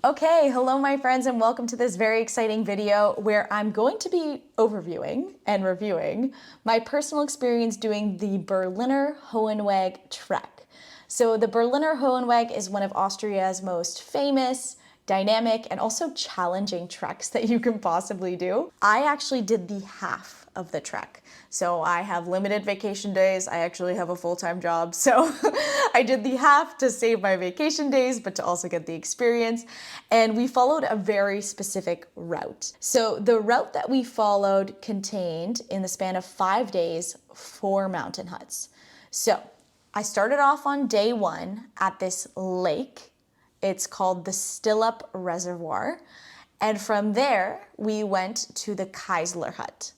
Okay, hello my friends and welcome to this very exciting video where I'm going to be overviewing and reviewing my personal experience doing the Berliner Höhenweg trek. So the Berliner Höhenweg is one of Austria's most famous, dynamic, and also challenging treks that you can possibly do. I actually did the half of the trek. So I have limited vacation days. I actually have a full-time job. So I did the half to save my vacation days, but to also get the experience. And we followed a very specific route. So the route that we followed contained, in the span of 5 days, 4 mountain huts. So I started off on day 1 at this lake. It's called the Stillup Reservoir. And from there, we went to the Kasseler Hütte.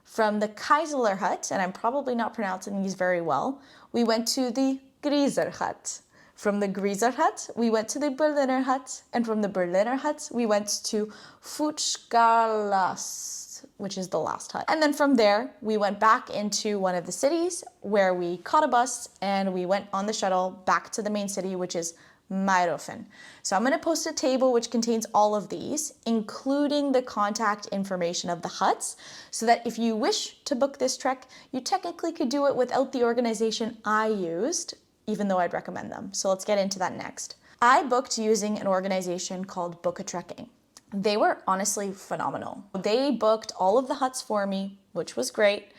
From the Kasseler Hütte, and I'm probably not pronouncing these very well, we went to the Greizer Hütte. From the Greizer Hütte, we went to the Berliner Hütte, and from the Berliner Hütte, we went to Furtschaglhaus, which is the last hut. And then from there, we went back into one of the cities where we caught a bus and we went on the shuttle back to the main city, which is Meirofen. So I'm going to post a table which contains all of these, including the contact information of the huts, so that if you wish to book this trek, you technically could do it without the organization I used, even though I'd recommend them. So let's get into that next. I booked using an organization called Bookatrekking. They were honestly phenomenal. They booked all of the huts for me, which was great.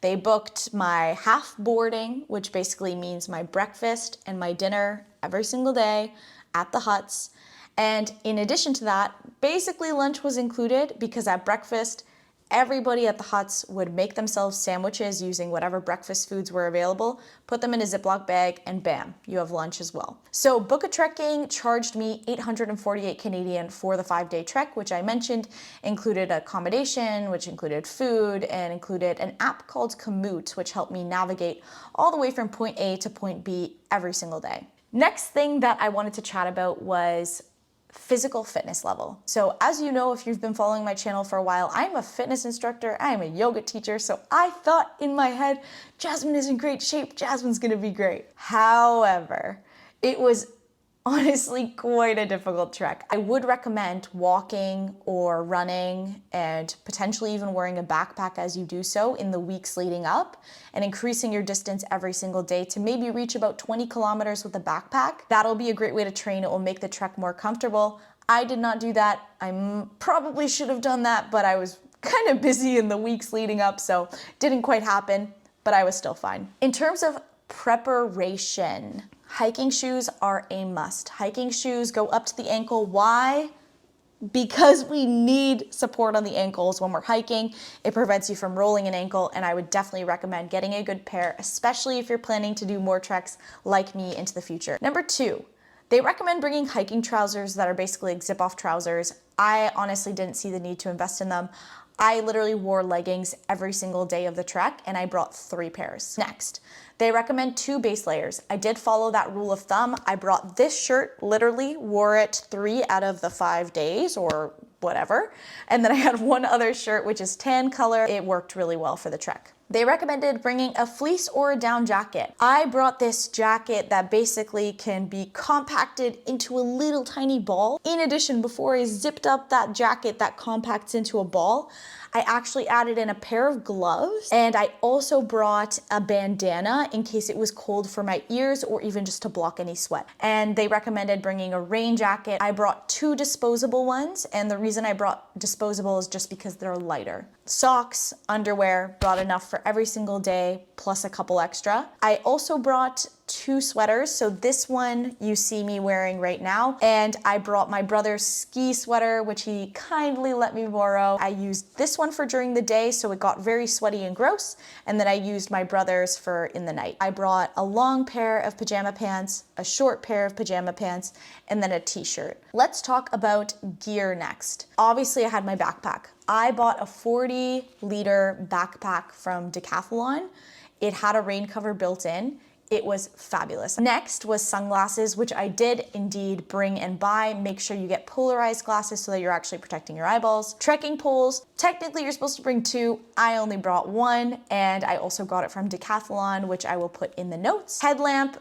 They booked my half boarding, which basically means my breakfast and my dinner every single day at the huts. And in addition to that, basically lunch was included because at breakfast, everybody at the huts would make themselves sandwiches using whatever breakfast foods were available, put them in a ziplock bag, and bam, you have lunch as well. So Bookatrekking charged me 848 Canadian for the 5-day trek, which I mentioned included accommodation, which included food, and included an app called Komoot, which helped me navigate all the way from point A to point B every single day. Next thing that I wanted to chat about was physical fitness level. So as you know, if you've been following my channel for a while, I'm a fitness instructor, I am a yoga teacher, so I thought in my head, Jasmine is in great shape, Jasmine's gonna be great. However, it was honestly quite a difficult trek. I would recommend walking or running and potentially even wearing a backpack as you do so in the weeks leading up and increasing your distance every single day to maybe reach about 20 kilometers with a backpack. That'll be a great way to train. It will make the trek more comfortable. I did not do that. I probably should have done that, but I was kind of busy in the weeks leading up, so it didn't quite happen, but I was still fine. In terms of preparation, hiking shoes are a must. Hiking shoes go up to the ankle. Why? Because we need support on the ankles when we're hiking. It prevents you from rolling an ankle, and I would definitely recommend getting a good pair, especially if you're planning to do more treks like me into the future. Number 2, they recommend bringing hiking trousers that are basically like zip-off trousers. I honestly didn't see the need to invest in them. I literally wore leggings every single day of the trek, and I brought 3 pairs. Next, they recommend 2 base layers. I did follow that rule of thumb. I brought this shirt, literally wore it 3 out of the 5 days or whatever. And then I had one other shirt, which is tan color. It worked really well for the trek. They recommended bringing a fleece or a down jacket. I brought this jacket that basically can be compacted into a little tiny ball. In addition, before I zipped up that jacket that compacts into a ball, I actually added in a pair of gloves, and I also brought a bandana in case it was cold for my ears or even just to block any sweat. And they recommended bringing a rain jacket. I brought 2 disposable ones, and the reason I brought disposable is just because they're lighter. Socks, underwear, brought enough for every single day, plus a couple extra. I also brought 2 sweaters. So this one you see me wearing right now. And I brought my brother's ski sweater, which he kindly let me borrow. I used this one for during the day, so it got very sweaty and gross. And then I used my brother's for in the night. I brought a long pair of pajama pants, a short pair of pajama pants, and then a t-shirt. Let's talk about gear next. Obviously I had my backpack. I bought a 40-liter backpack from Decathlon. It had a rain cover built in. It was fabulous. Next was sunglasses, which I did indeed bring and buy. Make sure you get polarized glasses so that you're actually protecting your eyeballs. Trekking poles, technically you're supposed to bring 2. I only brought 1, and I also got it from Decathlon, which I will put in the notes. Headlamp,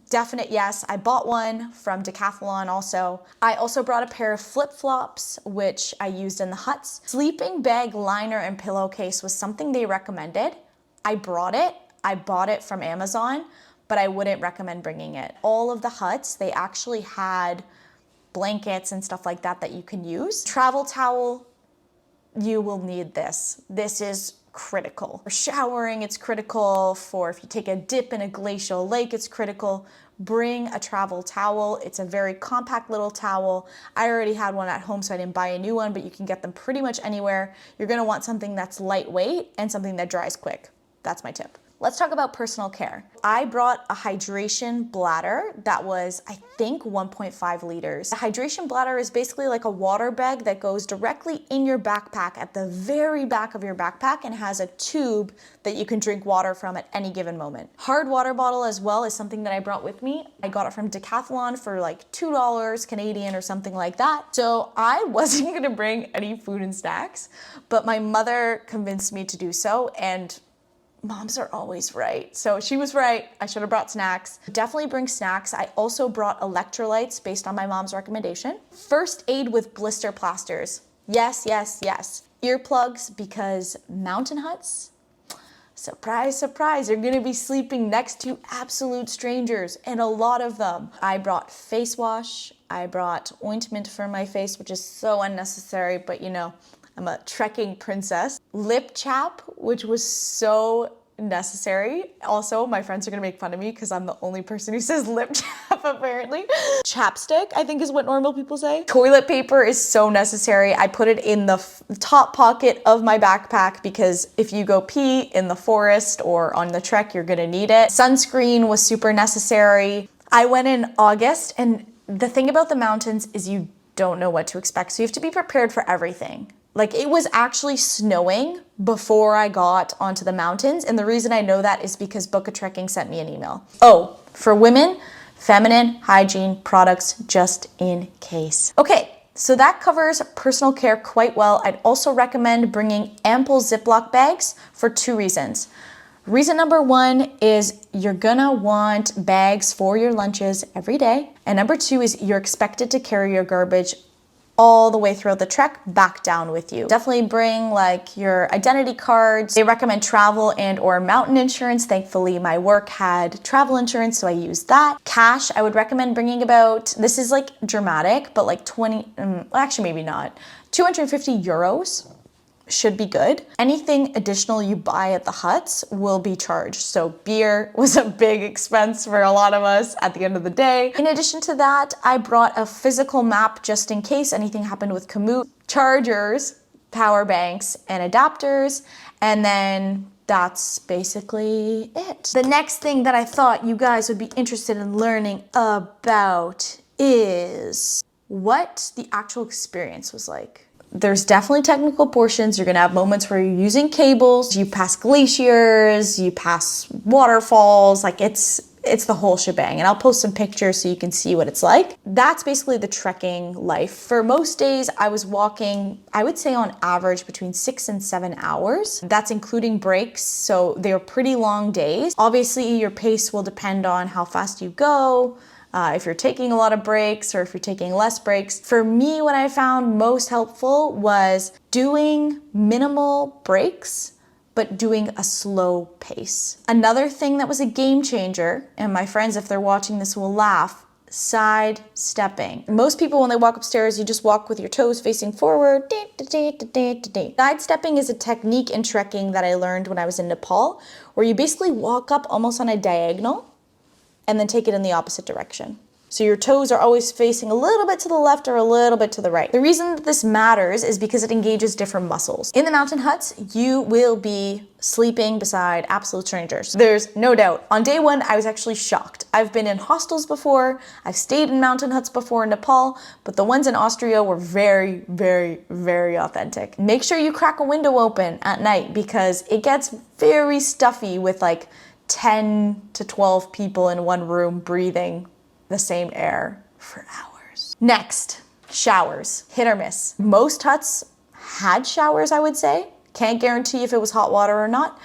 definite yes. I bought one from Decathlon also. I also brought a pair of flip-flops, which I used in the huts. Sleeping bag liner and pillowcase was something they recommended. I brought it. I bought it from Amazon, but I wouldn't recommend bringing it. All of the huts, they actually had blankets and stuff like that that you can use. Travel towel, you will need this. This is critical. For showering, it's critical. For if you take a dip in a glacial lake, it's critical. Bring a travel towel. It's a very compact little towel. I already had one at home, so I didn't buy a new one, but you can get them pretty much anywhere. You're gonna want something that's lightweight and something that dries quick. That's my tip. Let's talk about personal care. I brought a hydration bladder that was, I think, 1.5 liters. A hydration bladder is basically like a water bag that goes directly in your backpack at the very back of your backpack and has a tube that you can drink water from at any given moment. Hard water bottle as well is something that I brought with me. I got it from Decathlon for like $2 Canadian or something like that. So I wasn't gonna bring any food and snacks, but my mother convinced me to do so, and moms are always right. So she was right. I should have brought snacks. Definitely bring snacks. I also brought electrolytes based on my mom's recommendation. First aid with blister plasters. Yes, yes, yes. Earplugs, because mountain huts, surprise, surprise, you're gonna be sleeping next to absolute strangers, and a lot of them. I brought face wash. I brought ointment for my face, which is so unnecessary, but you know, I'm a trekking princess. Lip chap, which was so necessary. Also, my friends are gonna make fun of me because I'm the only person who says lip chap apparently. Chapstick, I think is what normal people say. Toilet paper is so necessary. I put it in the top pocket of my backpack because if you go pee in the forest or on the trek, you're gonna need it. Sunscreen was super necessary. I went in August, and the thing about the mountains is you don't know what to expect. So you have to be prepared for everything. Like, it was actually snowing before I got onto the mountains. And the reason I know that is because Bookatrekking sent me an email. Oh, for women, feminine hygiene products just in case. Okay, so that covers personal care quite well. I'd also recommend bringing ample Ziploc bags for 2 reasons. Reason number 1 is you're gonna want bags for your lunches every day. And number 2 is you're expected to carry your garbage all the way throughout the trek back down with you. Definitely bring like your identity cards. They recommend travel and or mountain insurance. Thankfully, my work had travel insurance, so I used that. Cash, I would recommend bringing about, this is like dramatic, but like 20, actually maybe not, 250 euros. Should be good. Anything additional you buy at the huts will be charged. So beer was a big expense for a lot of us at the end of the day. In addition to that, I brought a physical map just in case anything happened with Komoot, chargers, power banks, and adapters. And then that's basically it. The next thing that I thought you guys would be interested in learning about is what the actual experience was like. There's definitely technical portions. You're gonna have moments where you're using cables, you pass glaciers, you pass waterfalls, like it's the whole shebang. And I'll post some pictures so you can see what it's like. That's basically the trekking life. For most days, I was walking, I would say on average between 6 and 7 hours. That's including breaks, so they're pretty long days. Obviously, your pace will depend on how fast you go, if you're taking a lot of breaks or if you're taking less breaks. For me, what I found most helpful was doing minimal breaks, but doing a slow pace. Another thing that was a game changer, and my friends, if they're watching this, will laugh, side stepping. Most people, when they walk upstairs, you just walk with your toes facing forward. Side stepping is a technique in trekking that I learned when I was in Nepal, where you basically walk up almost on a diagonal and then take it in the opposite direction. So your toes are always facing a little bit to the left or a little bit to the right. The reason that this matters is because it engages different muscles. In the mountain huts, you will be sleeping beside absolute strangers. There's no doubt. On day 1, I was actually shocked. I've been in hostels before, I've stayed in mountain huts before in Nepal, but the ones in Austria were very, very, very authentic. Make sure you crack a window open at night because it gets very stuffy with like 10 to 12 people in one room breathing the same air for hours. Next, showers, hit or miss. Most huts had showers, I would say. Can't guarantee if it was hot water or not,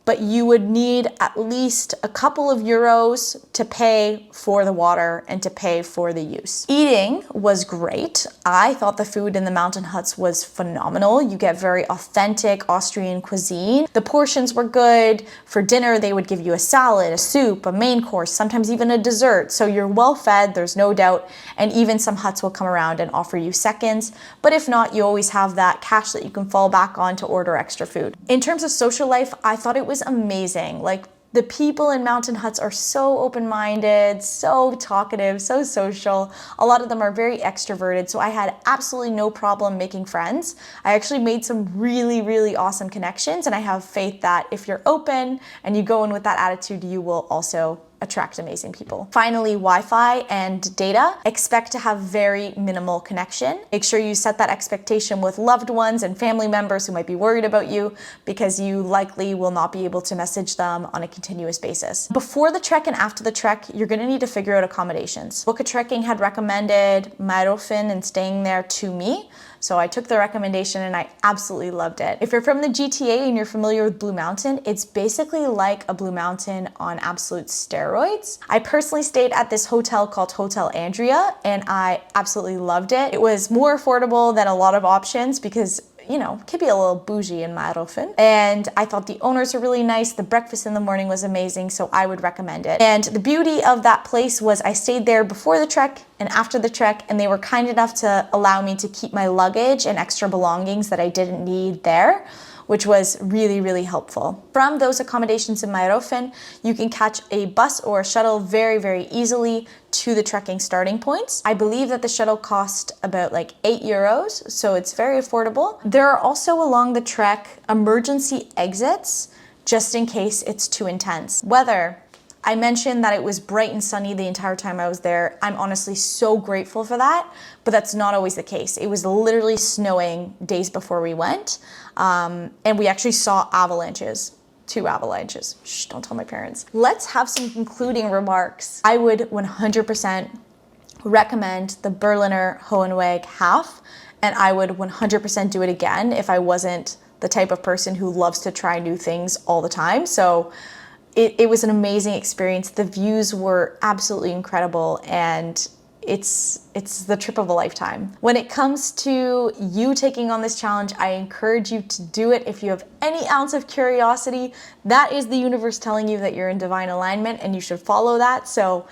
but you would need at least a couple of euros to pay for the water and to pay for the use. Eating was great. I thought the food in the mountain huts was phenomenal. You get very authentic Austrian cuisine. The portions were good. For dinner, they would give you a salad, a soup, a main course, sometimes even a dessert. So you're well fed, there's no doubt. And even some huts will come around and offer you seconds. But if not, you always have that cash that you can fall back on to order extra food. In terms of social life, I thought it was amazing. Like, the people in mountain huts are so open-minded, so talkative, so social. A lot of them are very extroverted, so I had absolutely no problem making friends. I actually made some really, really awesome connections, and I have faith that if you're open and you go in with that attitude, you will also attract amazing people. Finally, Wi-Fi and data. Expect to have very minimal connection. Make sure you set that expectation with loved ones and family members who might be worried about you, because you likely will not be able to message them on a continuous basis. Before the trek and after the trek, you're gonna need to figure out accommodations. Bookatrekking had recommended Meirofen and staying there to me, so I took the recommendation and I absolutely loved it. If you're from the GTA and you're familiar with Blue Mountain, it's basically like a Blue Mountain on absolute steroids. I personally stayed at this hotel called Hotel Andrea, and I absolutely loved it. It was more affordable than a lot of options because, you know, it can be a little bougie in Meirofen. And I thought the owners were really nice. The breakfast in the morning was amazing, so I would recommend it. And the beauty of that place was I stayed there before the trek and after the trek, and they were kind enough to allow me to keep my luggage and extra belongings that I didn't need there, which was really, really helpful. From those accommodations in Meirofen, you can catch a bus or a shuttle very, very easily to the trekking starting points. I believe that the shuttle cost about like 8 euros, so it's very affordable. There are also along the trek emergency exits, just in case it's too intense. Weather. I mentioned that it was bright and sunny the entire time I was there. I'm honestly so grateful for that, but that's not always the case. It was literally snowing days before we went, and we actually saw avalanches. 2 avalanches. Shh, don't tell my parents. Let's have some concluding remarks. I would 100% recommend the Berliner Höhenweg half, and I would 100% do it again if I wasn't the type of person who loves to try new things all the time. So it was an amazing experience. The views were absolutely incredible, and it's the trip of a lifetime. When it comes to you taking on this challenge, I encourage you to do it if you have any ounce of curiosity. That is the universe telling you that you're in divine alignment and you should follow that. So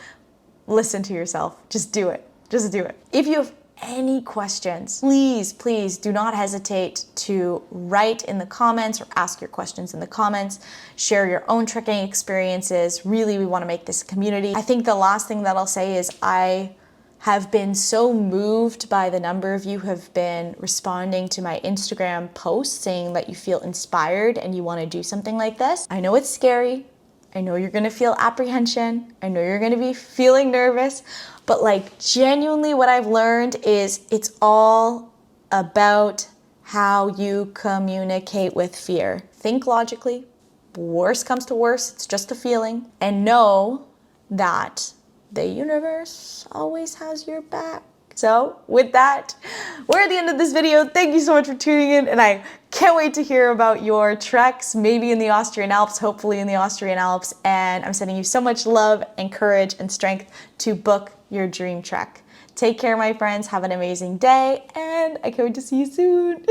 listen to yourself. Just do it. Just do it. If you have any questions, please do not hesitate to write in the comments or ask your questions in the comments. Share your own trekking experiences. Really, we want to make this a community. I think the last thing that I'll say is I have been so moved by the number of you who have been responding to my Instagram posts saying that you feel inspired and you want to do something like this. I know it's scary. I know you're going to feel apprehension. I know you're going to be feeling nervous, but like genuinely what I've learned is it's all about how you communicate with fear. Think logically. Worst comes to worst, it's just a feeling. And know that the universe always has your back. So with that, we're at the end of this video. Thank you so much for tuning in, and I can't wait to hear about your treks, maybe in the Austrian Alps, hopefully in the Austrian Alps. And I'm sending you so much love and courage and strength to book your dream trek. Take care, my friends. Have an amazing day, and I can't wait to see you soon.